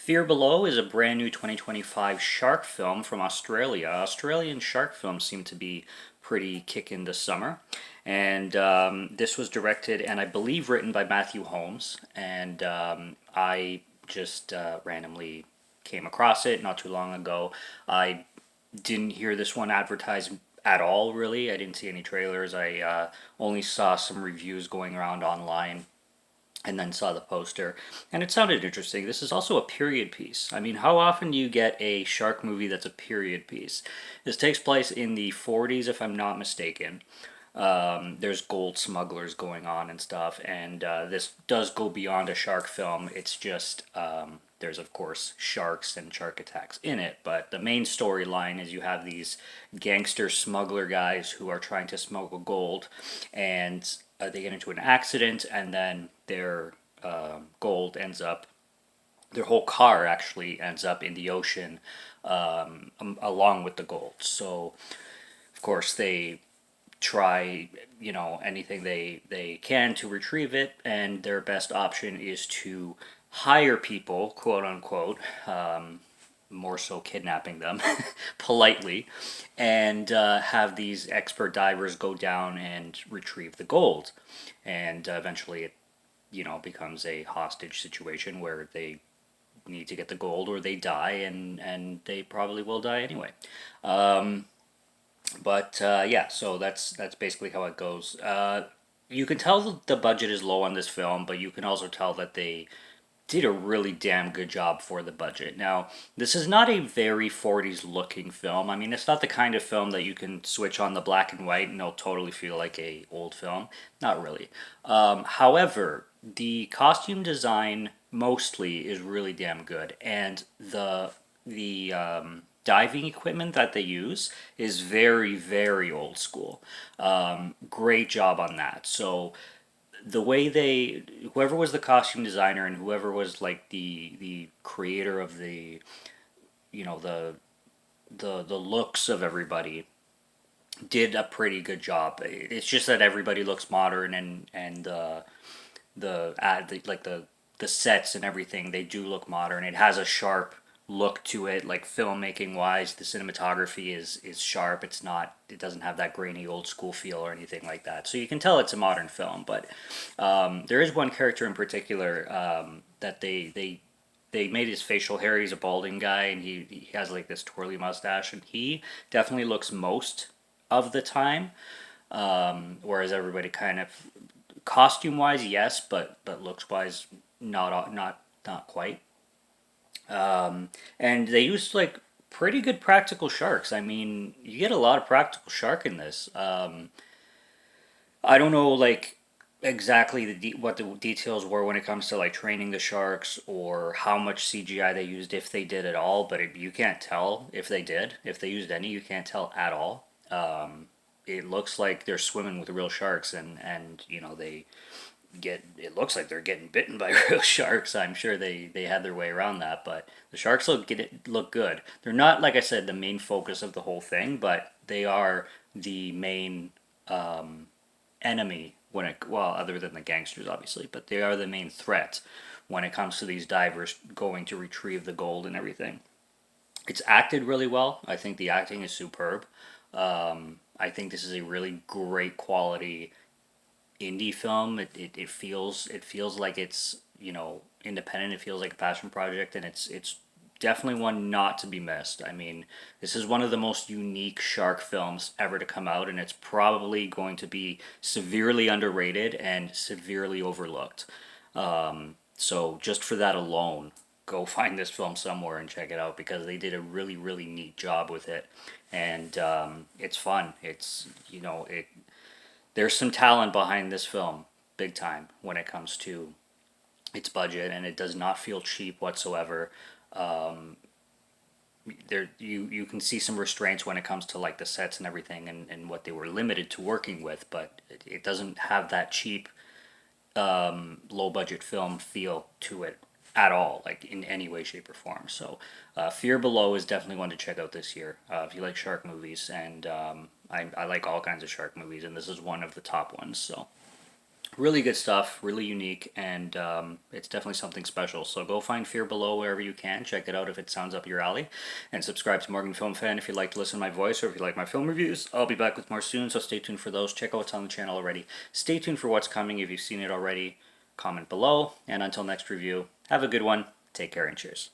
Fear Below is a brand new 2025 shark film from Australia. Australian shark films seem to be pretty kicking this summer. And this was directed and I believe written by Matthew Holmes. And I just randomly came across it not too long ago. I didn't hear this one advertised at all, really. I didn't see any trailers. I only saw some reviews going around online and then saw the poster, and it sounded interesting. This is also a period piece. I mean, how often do you get a shark movie that's a period piece? This takes place in the 40s, if I'm not mistaken. There's gold smugglers going on and stuff, and this does go beyond a shark film. It's just there's of course sharks and shark attacks in it, but the main storyline is you have these gangster smuggler guys who are trying to smuggle gold, and they get into an accident, and then their gold ends up. Their whole car actually ends up in the ocean along with the gold. So, of course, they try anything they can to retrieve it, and their best option is to hire people, quote unquote, more so kidnapping them politely, and have these expert divers go down and retrieve the gold, and eventually it becomes a hostage situation where they need to get the gold or they die, and they probably will die anyway. But yeah, so that's basically how it goes. You can tell the budget is low on this film, but you can also tell that they did a really damn good job for the budget. Now, this is not a very 40s looking film. I mean, it's not the kind of film that you can switch on the black and white and it'll totally feel like a old film. Not really. However, the costume design mostly is really damn good, and the diving equipment that they use is very, very old school. Great job on that. So the way whoever was the costume designer and whoever was like the creator of the the looks of everybody did a pretty good job. It's just that everybody looks modern, and the sets and everything, they do look modern. It has a sharp look to it, like filmmaking wise. The cinematography is sharp. It doesn't have that grainy old school feel or anything like that. So you can tell it's a modern film. But there is one character in particular that they made his facial hair. He's a balding guy, and he has like this twirly mustache, and he definitely looks most of the time. Whereas everybody kind of, costume wise, yes, but looks wise, not quite. And they used like pretty good practical sharks. I mean, you get a lot of practical shark in this. I don't know like exactly what the details were when it comes to like training the sharks or how much CGI they used, if they did at all. But you can't tell if they did. If they used any, you can't tell at all. It looks like they're swimming with real sharks, and they it looks like they're getting bitten by real sharks. I'm sure they had their way around that, but the sharks look good. They're not, like I said, the main focus of the whole thing, but they are the main enemy other than the gangsters obviously, but they are the main threat when it comes to these divers going to retrieve the gold and everything. It's acted really well. I think the acting is superb. I think this is a really great quality indie film. It feels like it's independent. It feels like a passion project, and it's definitely one not to be missed. I mean, this is one of the most unique shark films ever to come out, and it's probably going to be severely underrated and severely overlooked. So just for that alone, go find this film somewhere and check it out, because they did a really, really neat job with it, and it's fun. There's some talent behind this film, big time, when it comes to its budget, and it does not feel cheap whatsoever. Um, you can see some restraints when it comes to like the sets and everything, and what they were limited to working with, but it doesn't have that cheap low budget film feel to it at all, like in any way, shape, or form. So, Fear Below is definitely one to check out this year if you like shark movies, and I like all kinds of shark movies, and this is one of the top ones. So, Really good stuff, really unique, and it's definitely something special. So go find Fear Below wherever you can. Check it out if it sounds up your alley. And subscribe to Morgan Film Fan if you'd like to listen to my voice or if you like my film reviews. I'll be back with more soon, so stay tuned for those. Check out what's on the channel already. Stay tuned for what's coming if you've seen it already. Comment below. And until next review, have a good one. Take care and cheers.